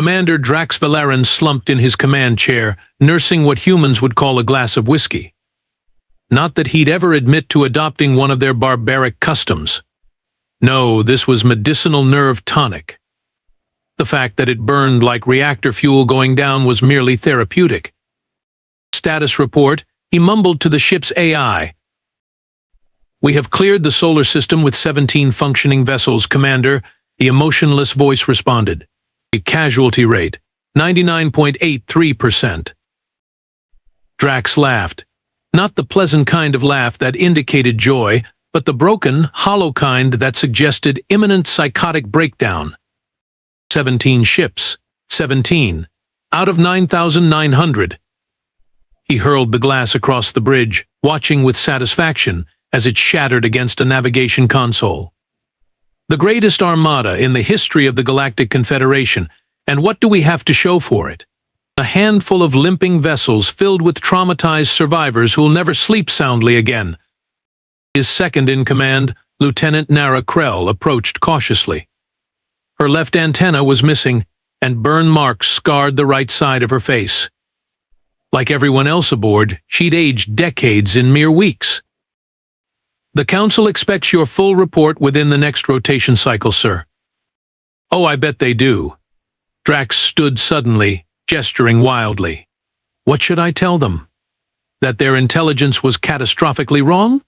Commander Drax Valeran slumped in his command chair, nursing what humans would call a glass of whiskey. Not that he'd ever admit to adopting one of their barbaric customs. No, this was medicinal nerve tonic. The fact that it burned like reactor fuel going down was merely therapeutic. Status report, he mumbled to the ship's AI. "We have cleared the solar system with 17 functioning vessels, Commander," the emotionless voice responded. "Casualty rate, 99.83%. Drax laughed. Not the pleasant kind of laugh that indicated joy, but the broken, hollow kind that suggested imminent psychotic breakdown. 17 ships. 17. Out of 9,900. He hurled the glass across the bridge, watching with satisfaction as it shattered against a navigation console. The greatest armada in the history of the Galactic Confederation, and what do we have to show for it? A handful of limping vessels filled with traumatized survivors who'll never sleep soundly again. His second-in-command, Lieutenant Nara Krell, approached cautiously. Her left antenna was missing, and burn marks scarred the right side of her face. Like everyone else aboard, she'd aged decades in mere weeks. "The Council expects your full report within the next rotation cycle, sir." "Oh, I bet they do." Drax stood suddenly, gesturing wildly. "What should I tell them? That their intelligence was catastrophically wrong?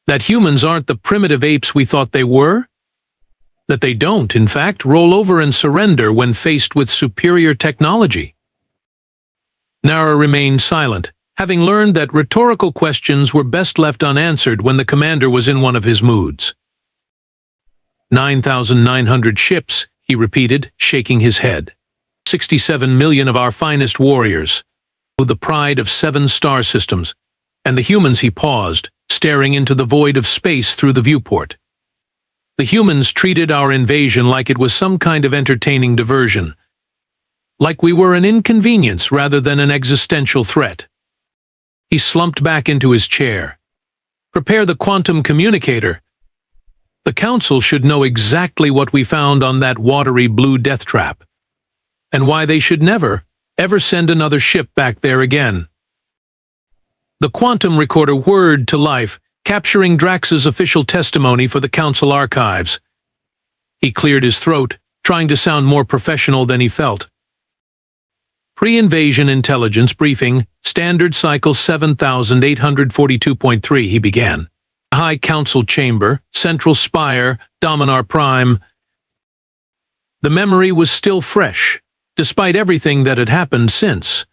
That humans aren't the primitive apes we thought they were? That they don't, in fact, roll over and surrender when faced with superior technology?" Nara remained silent, having learned that rhetorical questions were best left unanswered when the commander was in one of his moods. 9,900 ships, he repeated, shaking his head. 67 million of our finest warriors, the pride of 7 star systems, and the humans. He paused, staring into the void of space through the viewport. The humans treated our invasion like it was some kind of entertaining diversion, like we were an inconvenience rather than an existential threat. He slumped back into his chair. "Prepare the quantum communicator. The Council should know exactly what we found on that watery blue death trap, and why they should never, ever send another ship back there again." The quantum recorder whirred to life, capturing Drax's official testimony for the Council archives. He cleared his throat, trying to sound more professional than he felt. "Pre-invasion intelligence briefing, standard cycle 7842.3, he began. High Council chamber, central spire, Dominar Prime. The memory was still fresh, despite everything that had happened since.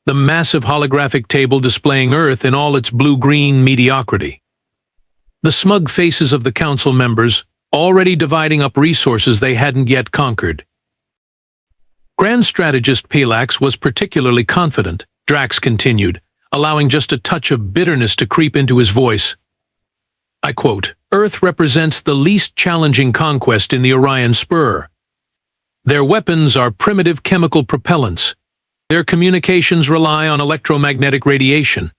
The massive holographic table displaying Earth in all its blue-green mediocrity. The smug faces of the Council members, already dividing up resources they hadn't yet conquered. Grand Strategist Pelax was particularly confident, Drax continued, allowing just a touch of bitterness to creep into his voice. I quote, "Earth represents the least challenging conquest in the Orion Spur. Their weapons are primitive chemical propellants. Their communications rely on electromagnetic radiation.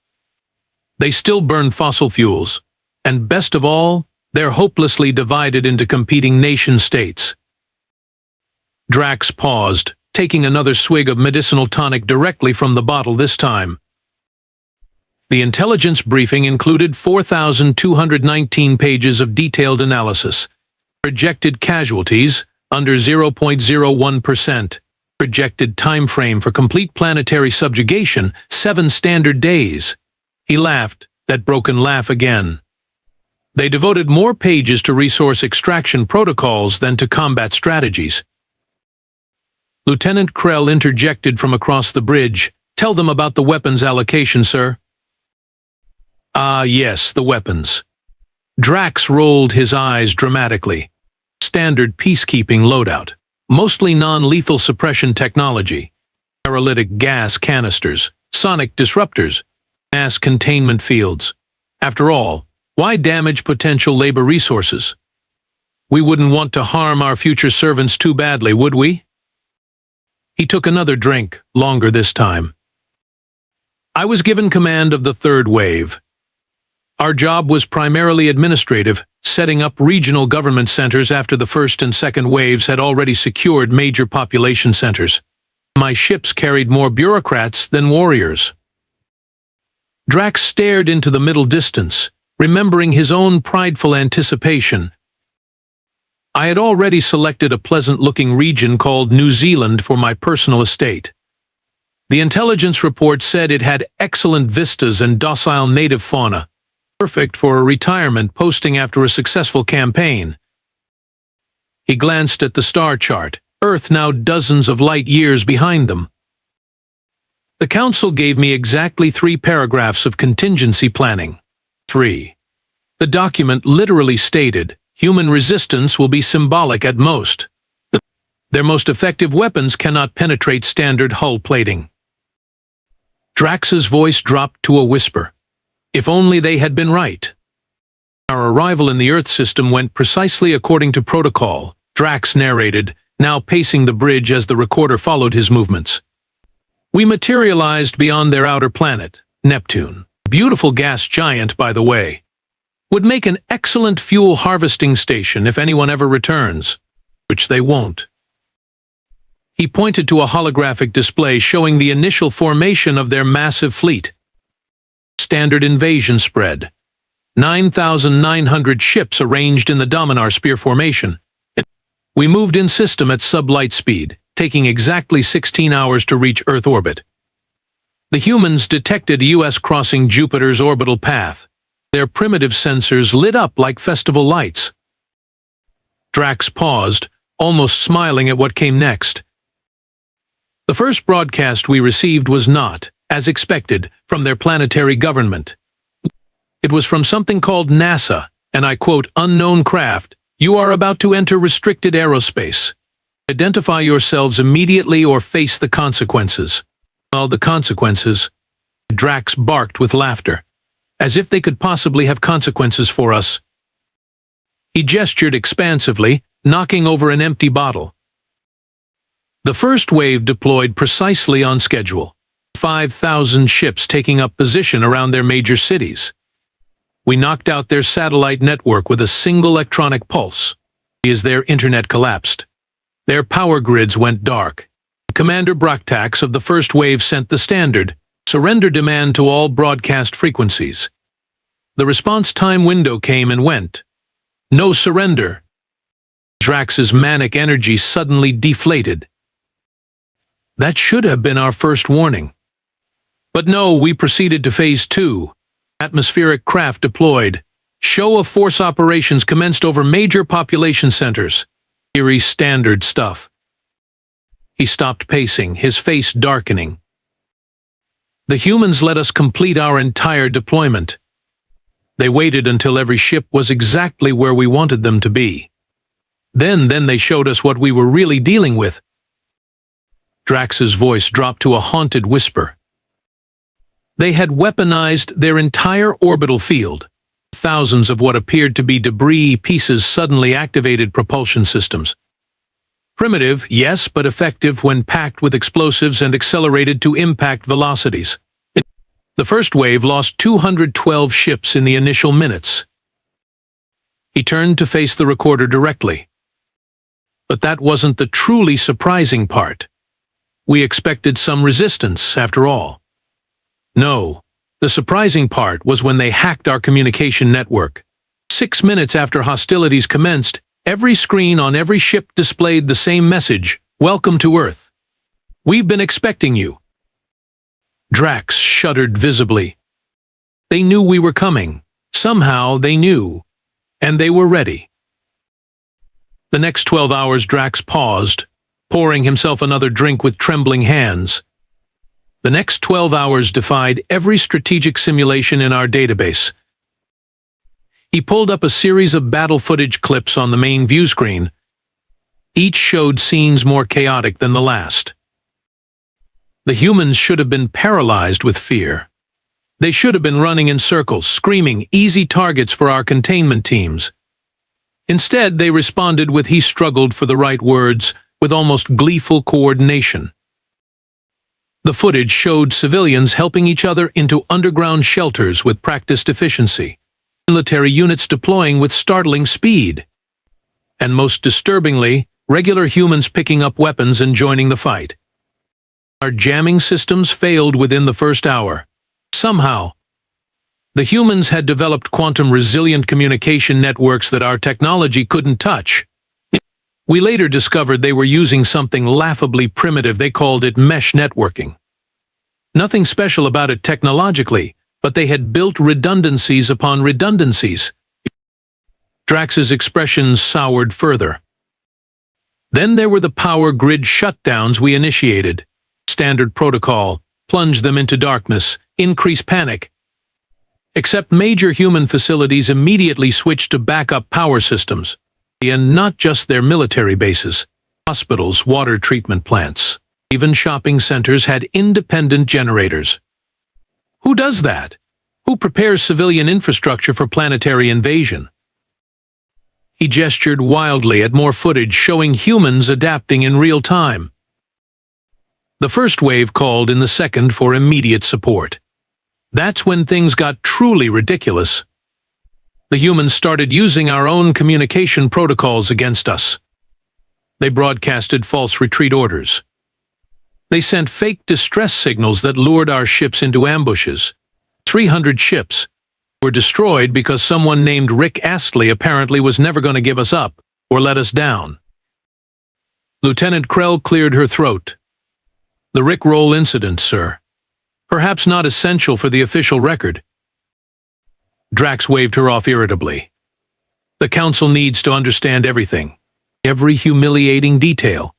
They still burn fossil fuels. And best of all, they're hopelessly divided into competing nation-states." Drax paused, taking another swig of medicinal tonic directly from the bottle this time. The intelligence briefing included 4,219 pages of detailed analysis. Projected casualties, under 0.01%. Projected time frame for complete planetary subjugation, 7 standard days. He laughed, that broken laugh again. They devoted more pages to resource extraction protocols than to combat strategies. Lieutenant Krell interjected from across the bridge. "Tell them about the weapons allocation, sir." "Ah, yes, the weapons." Drax rolled his eyes dramatically. Standard peacekeeping loadout. Mostly non-lethal suppression technology. Paralytic gas canisters, sonic disruptors, mass containment fields. After all, why damage potential labor resources? We wouldn't want to harm our future servants too badly, would we? He took another drink, longer this time. "I was given command of the third wave. Our job was primarily administrative, setting up regional government centers after the first and second waves had already secured major population centers. My ships carried more bureaucrats than warriors. Drax stared into the middle distance, remembering his own prideful anticipation. I had already selected a pleasant-looking region called New Zealand for my personal estate. The intelligence report said it had excellent vistas and docile native fauna, perfect for a retirement posting after a successful campaign. He glanced at the star chart, Earth now dozens of light years behind them. The council gave me exactly 3 paragraphs of contingency planning. 3. The document literally stated, human resistance will be symbolic at most. Their most effective weapons cannot penetrate standard hull plating. Drax's voice dropped to a whisper. If only they had been right. Our arrival in the Earth system went precisely according to protocol, Drax narrated, now pacing the bridge as the recorder followed his movements. We materialized beyond their outer planet, Neptune. Beautiful gas giant, by the way. Would make an excellent fuel harvesting station if anyone ever returns, which they won't. He pointed to a holographic display showing the initial formation of their massive fleet. Standard invasion spread. 9,900 ships arranged in the Dominar Spear formation. We moved in system at sublight speed, taking exactly 16 hours to reach Earth orbit. The humans detected US crossing Jupiter's orbital path. Their primitive sensors lit up like festival lights. Drax paused, almost smiling at what came next. The first broadcast we received was not, as expected, from their planetary government. It was from something called NASA, and I quote, unknown craft, you are about to enter restricted aerospace. Identify yourselves immediately or face the consequences. Well, the consequences? Drax barked with laughter. As if they could possibly have consequences for us. He gestured expansively, knocking over an empty bottle. The first wave deployed precisely on schedule. 5,000 ships taking up position around their major cities. We knocked out their satellite network with a single electronic pulse. As their internet collapsed. Their power grids went dark. Commander Braktax of the first wave sent the standard, surrender demand to all broadcast frequencies. The response time window came and went. No surrender. Drax's manic energy suddenly deflated. That should have been our first warning. But no, we proceeded to Phase 2. Atmospheric craft deployed. Show of force operations commenced over major population centers. Eerie standard stuff. He stopped pacing, his face darkening. The humans let us complete our entire deployment. They waited until every ship was exactly where we wanted them to be. Then they showed us what we were really dealing with. Drax's voice dropped to a haunted whisper. They had weaponized their entire orbital field. Thousands of what appeared to be debris pieces suddenly activated propulsion systems. Primitive, yes, but effective when packed with explosives and accelerated to impact velocities. The first wave lost 212 ships in the initial minutes. He turned to face the recorder directly. But that wasn't the truly surprising part. We expected some resistance, after all. No, the surprising part was when they hacked our communication network. 6 minutes after hostilities commenced, every screen on every ship displayed the same message, "Welcome to Earth. We've been expecting you." Drax shuddered visibly. They knew we were coming. Somehow they knew. And they were ready. The next 12 hours Drax paused, pouring himself another drink with trembling hands. The next 12 hours defied every strategic simulation in our database. He pulled up a series of battle footage clips on the main view screen. Each showed scenes more chaotic than the last. The humans should have been paralyzed with fear. They should have been running in circles, screaming, easy targets for our containment teams. Instead, they responded with he struggled for the right words, with almost gleeful coordination. The footage showed civilians helping each other into underground shelters with practiced efficiency. military units deploying with startling speed. And most disturbingly, regular humans picking up weapons and joining the fight. Our jamming systems failed within the first hour. Somehow, the humans had developed quantum-resilient communication networks that our technology couldn't touch. We later discovered they were using something laughably primitive. They called it mesh networking. Nothing special about it technologically, but they had built redundancies upon redundancies. Drax's expressions soured further. Then there were the power grid shutdowns we initiated. Standard protocol, plunge them into darkness, increase panic. Except major human facilities immediately switched to backup power systems. And not just their military bases. Hospitals, water treatment plants, even shopping centers had independent generators. Who does that? Who prepares civilian infrastructure for planetary invasion? He gestured wildly at more footage showing humans adapting in real time. The first wave called in the second for immediate support. That's when things got truly ridiculous. The humans started using our own communication protocols against us. They broadcasted false retreat orders. They sent fake distress signals that lured our ships into ambushes. 300 ships were destroyed because someone named Rick Astley apparently was never going to give us up or let us down. Lieutenant Krell cleared her throat. The Rick Roll incident, sir. Perhaps not essential for the official record. Drax waved her off irritably. The Council needs to understand everything. Every humiliating detail.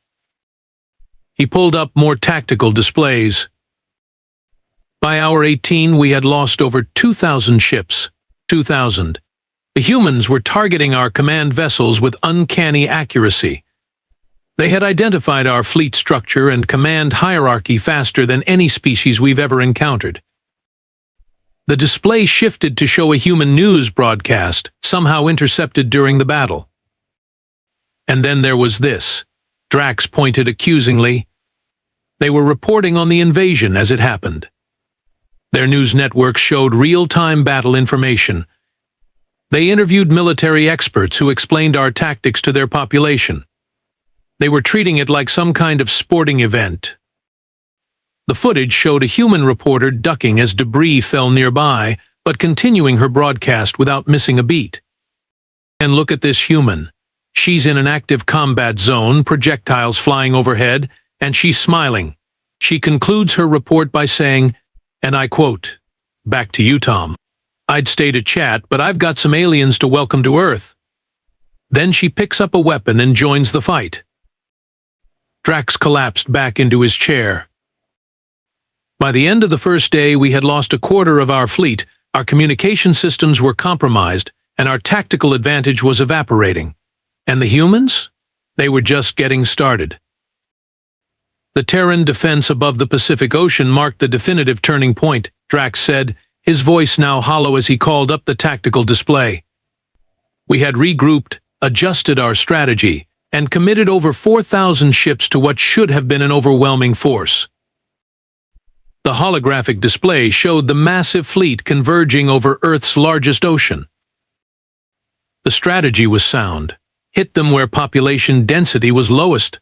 He pulled up more tactical displays. By hour 18, we had lost over 2,000 ships. 2,000. The humans were targeting our command vessels with uncanny accuracy. They had identified our fleet structure and command hierarchy faster than any species we've ever encountered. The display shifted to show a human news broadcast, somehow intercepted during the battle. And then there was this. Drax pointed accusingly. They were reporting on the invasion as it happened. Their news network showed real-time battle information. They interviewed military experts who explained our tactics to their population. They were treating it like some kind of sporting event. The footage showed a human reporter ducking as debris fell nearby, but continuing her broadcast without missing a beat. And look at this human. She's in an active combat zone, projectiles flying overhead, and she's smiling. She concludes her report by saying, and I quote, "Back to you, Tom. I'd stay to chat, but I've got some aliens to welcome to Earth." Then she picks up a weapon and joins the fight. Drax collapsed back into his chair. By the end of the first day, we had lost a quarter of our fleet, our communication systems were compromised, and our tactical advantage was evaporating. And the humans? They were just getting started. The Terran defense above the Pacific Ocean marked the definitive turning point, Drax said, his voice now hollow as he called up the tactical display. We had regrouped, adjusted our strategy, and committed over 4,000 ships to what should have been an overwhelming force. The holographic display showed the massive fleet converging over Earth's largest ocean. The strategy was sound. Hit them where population density was lowest.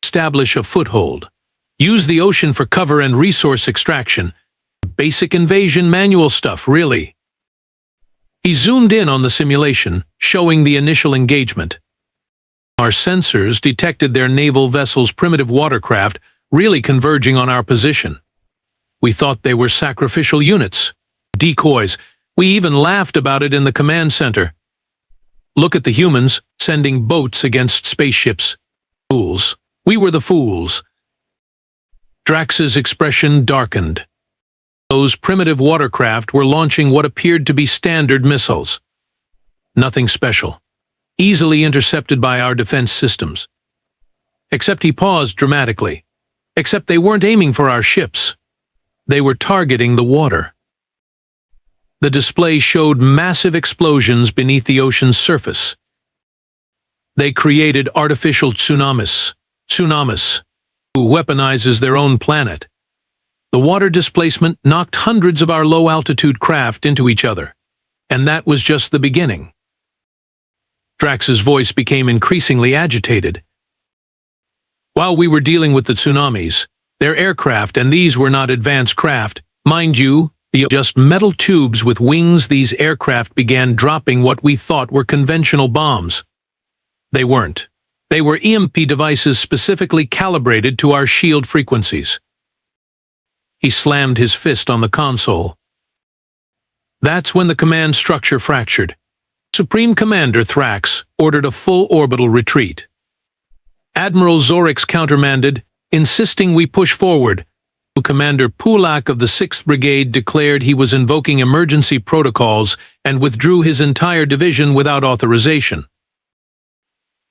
Establish a foothold. Use the ocean for cover and resource extraction. Basic invasion manual stuff, really. He zoomed in on the simulation, showing the initial engagement. Our sensors detected their naval vessel's primitive watercraft really converging on our position. We thought they were sacrificial units, decoys. We even laughed about it in the command center. Look at the humans, sending boats against spaceships. Fools. We were the fools. Drax's expression darkened. Those primitive watercraft were launching what appeared to be standard missiles. Nothing special. Easily intercepted by our defense systems. Except he paused dramatically. Except they weren't aiming for our ships. They were targeting the water. The display showed massive explosions beneath the ocean's surface. They created artificial tsunamis. Tsunamis, who weaponizes their own planet. The water displacement knocked hundreds of our low-altitude craft into each other. And that was just the beginning. Drax's voice became increasingly agitated. While we were dealing with the tsunamis, their aircraft, and these were not advanced craft, mind you, just metal tubes with wings, these aircraft began dropping what we thought were conventional bombs. They weren't. They were EMP devices specifically calibrated to our shield frequencies. He slammed his fist on the console. That's when the command structure fractured. Supreme Commander Thrax ordered a full orbital retreat. Admiral Zorix countermanded, insisting we push forward. Commander Pulak of the 6th Brigade declared he was invoking emergency protocols and withdrew his entire division without authorization.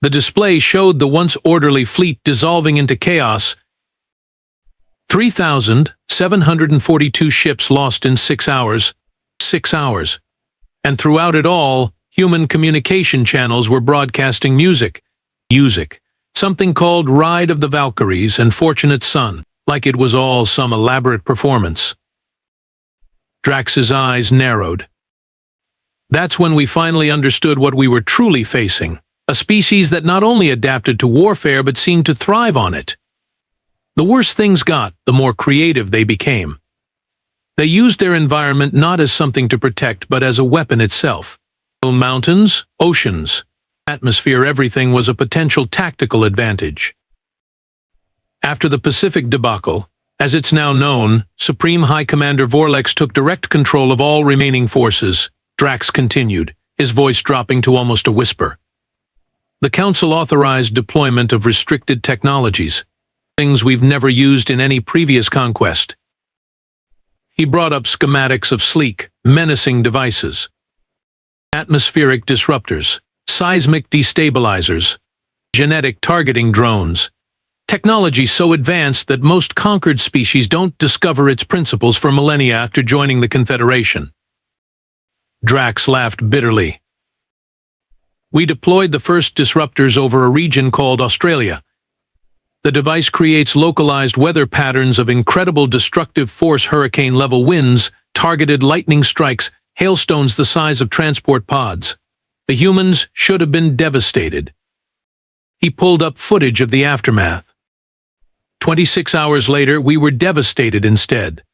The display showed the once orderly fleet dissolving into chaos. 3,742 ships lost in 6 hours. 6 hours. And throughout it all, human communication channels were broadcasting music. Something called Ride of the Valkyries and Fortunate Son, like it was all some elaborate performance. Drax's eyes narrowed. That's when we finally understood what we were truly facing, a species that not only adapted to warfare but seemed to thrive on it. The worse things got, the more creative they became. They used their environment not as something to protect but as a weapon itself. Mountains, oceans, atmosphere, everything was a potential tactical advantage. After the Pacific debacle, as it's now known, Supreme High Commander Vorlex took direct control of all remaining forces. Drax continued, his voice dropping to almost a whisper. The Council authorized deployment of restricted technologies, things we've never used in any previous conquest. He brought up schematics of sleek, menacing devices. Atmospheric disruptors, seismic destabilizers, genetic targeting drones. Technology so advanced that most conquered species don't discover its principles for millennia after joining the Confederation. Drax laughed bitterly. We deployed the first disruptors over a region called Australia. The device creates localized weather patterns of incredible destructive force, hurricane-level winds, targeted lightning strikes, hailstones the size of transport pods. The humans should have been devastated. He pulled up footage of the aftermath. 26 hours later, we were devastated instead.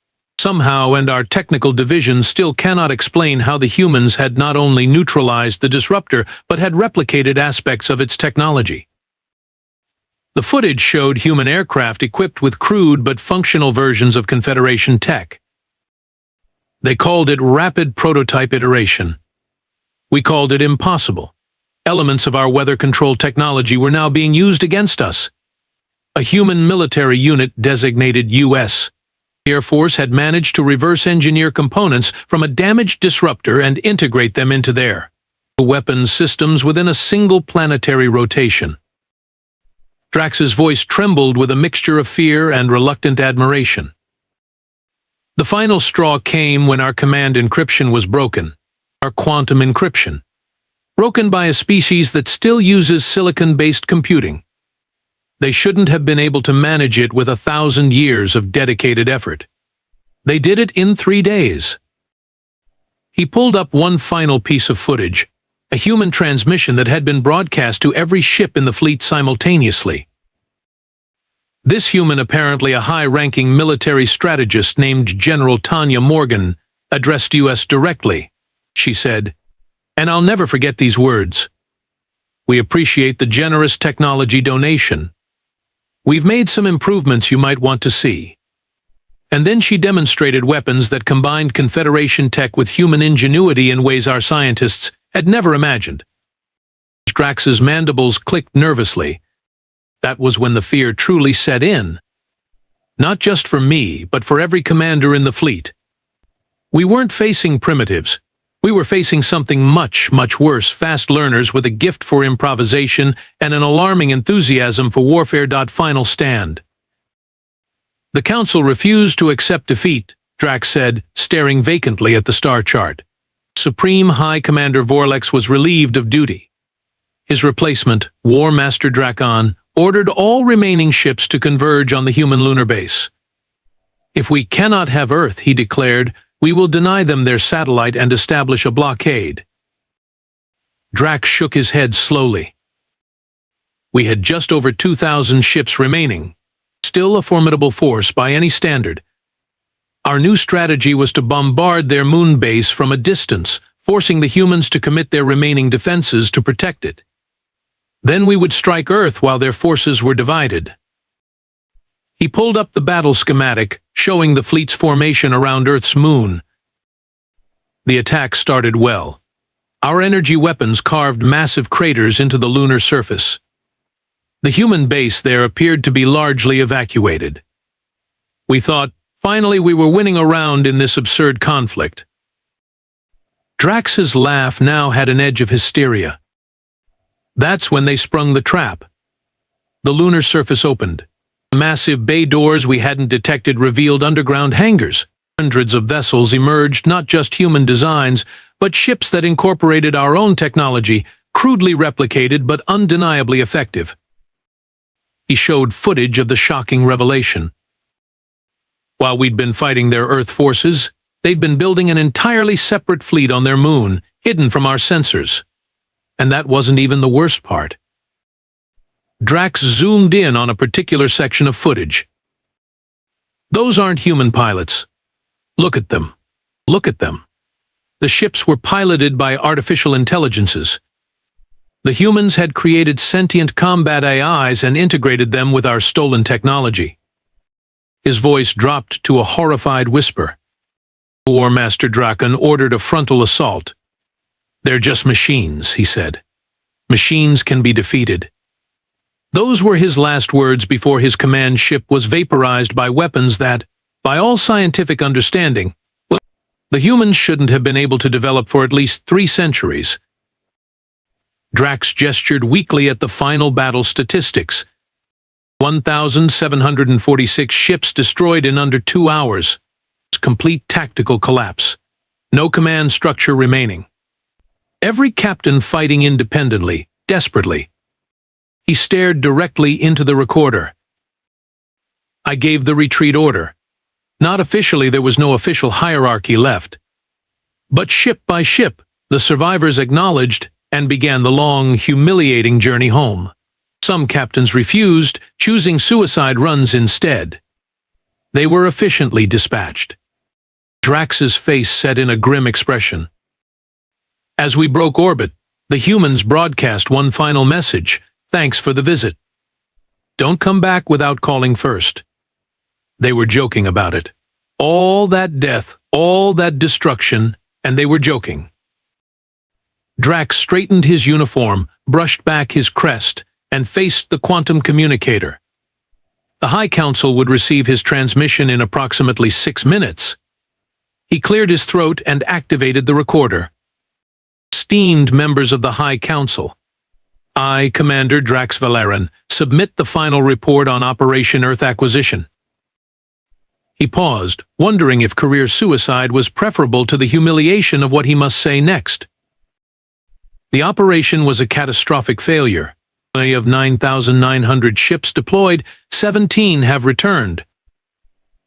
Somehow, and our technical division still cannot explain how the humans had not only neutralized the disruptor, but had replicated aspects of its technology. The footage showed human aircraft equipped with crude but functional versions of Confederation tech. They called it rapid prototype iteration. We called it impossible. Elements of our weather control technology were now being used against us. A human military unit designated U.S. Air Force had managed to reverse engineer components from a damaged disruptor and integrate them into their weapons systems within a single planetary rotation. Drax's voice trembled with a mixture of fear and reluctant admiration. The final straw came when our command encryption was broken, our quantum encryption, broken by a species that still uses silicon-based computing. They shouldn't have been able to manage it with 1,000 years of dedicated effort. They did it in 3 days. He pulled up one final piece of footage, a human transmission that had been broadcast to every ship in the fleet simultaneously. This human, apparently a high-ranking military strategist named General Tanya Morgan, addressed us directly. She said, and I'll never forget these words. We appreciate the generous technology donation. We've made some improvements you might want to see. And then she demonstrated weapons that combined Confederation tech with human ingenuity in ways our scientists had never imagined. Drax's mandibles clicked nervously. That was when the fear truly set in. Not just for me, but for every commander in the fleet. We weren't facing primitives. We were facing something much, much worse, fast learners with a gift for improvisation and an alarming enthusiasm for warfare. Final stand. The Council refused to accept defeat, Drax said, staring vacantly at the star chart. Supreme High Commander Vorlex was relieved of duty. His replacement, War Master Drakon, ordered all remaining ships to converge on the human lunar base. If we cannot have Earth, he declared, We will deny them their satellite and establish a blockade." Drax shook his head slowly. We had just over 2,000 ships remaining, still a formidable force by any standard. Our new strategy was to bombard their moon base from a distance, forcing the humans to commit their remaining defenses to protect it. Then we would strike Earth while their forces were divided. He pulled up the battle schematic, showing the fleet's formation around Earth's moon. The attack started well. Our energy weapons carved massive craters into the lunar surface. The human base there appeared to be largely evacuated. We thought, finally we were winning a round in this absurd conflict. Drax's laugh now had an edge of hysteria. That's when they sprung the trap. The lunar surface opened. The massive bay doors we hadn't detected revealed underground hangars. Hundreds of vessels emerged, not just human designs, but ships that incorporated our own technology, crudely replicated but undeniably effective. He showed footage of the shocking revelation. While we'd been fighting their Earth forces, they'd been building an entirely separate fleet on their moon, hidden from our sensors. And that wasn't even the worst part. Drax zoomed in on a particular section of footage. Those aren't human pilots. Look at them. Look at them. The ships were piloted by artificial intelligences. The humans had created sentient combat AIs and integrated them with our stolen technology. His voice dropped to a horrified whisper. War Master Draken ordered a frontal assault. "They're just machines," he said. "Machines can be defeated." Those were his last words before his command ship was vaporized by weapons that, by all scientific understanding, the humans shouldn't have been able to develop for at least 3 centuries. Drax gestured weakly at the final battle statistics. 1,746 ships destroyed in under 2 hours. Complete tactical collapse. No command structure remaining. Every captain fighting independently, desperately. He stared directly into the recorder. I gave the retreat order. Not officially, there was no official hierarchy left. But ship by ship, the survivors acknowledged and began the long, humiliating journey home. Some captains refused, choosing suicide runs instead. They were efficiently dispatched. Drax's face set in a grim expression. As we broke orbit, the humans broadcast one final message: "Thanks for the visit. Don't come back without calling first." They were joking about it. All that death, all that destruction, and they were joking. Drax straightened his uniform, brushed back his crest, and faced the quantum communicator. The High Council would receive his transmission in approximately 6 minutes. He cleared his throat and activated the recorder. Esteemed members of the High Council, I, Commander Drax Valeran, submit the final report on Operation Earth Acquisition. He paused, wondering if career suicide was preferable to the humiliation of what he must say next. The operation was a catastrophic failure. Of 9,900 ships deployed, 17 have returned.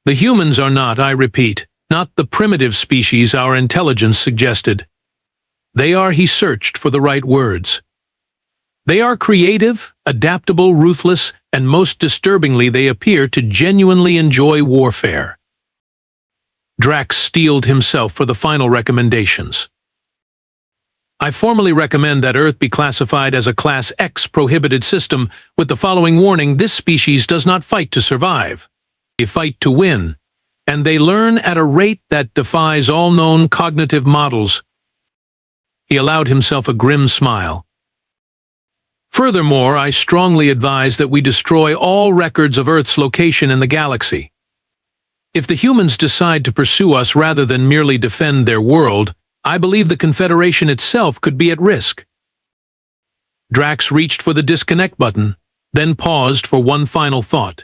The humans are not, I repeat, not the primitive species our intelligence suggested. They are, he searched for the right words. They are creative, adaptable, ruthless, and most disturbingly they appear to genuinely enjoy warfare. Drax steeled himself for the final recommendations. I formally recommend that Earth be classified as a Class X prohibited system with the following warning: this species does not fight to survive. They fight to win, and they learn at a rate that defies all known cognitive models. He allowed himself a grim smile. Furthermore, I strongly advise that we destroy all records of Earth's location in the galaxy. If the humans decide to pursue us rather than merely defend their world, I believe the Confederation itself could be at risk. Drax reached for the disconnect button, then paused for one final thought.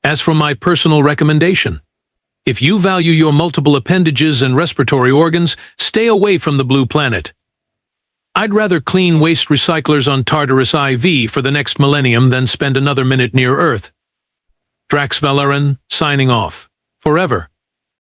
As for my personal recommendation, if you value your multiple appendages and respiratory organs, stay away from the blue planet. I'd rather clean waste recyclers on Tartarus IV for the next millennium than spend another minute near Earth. Drax Valeran, signing off. Forever.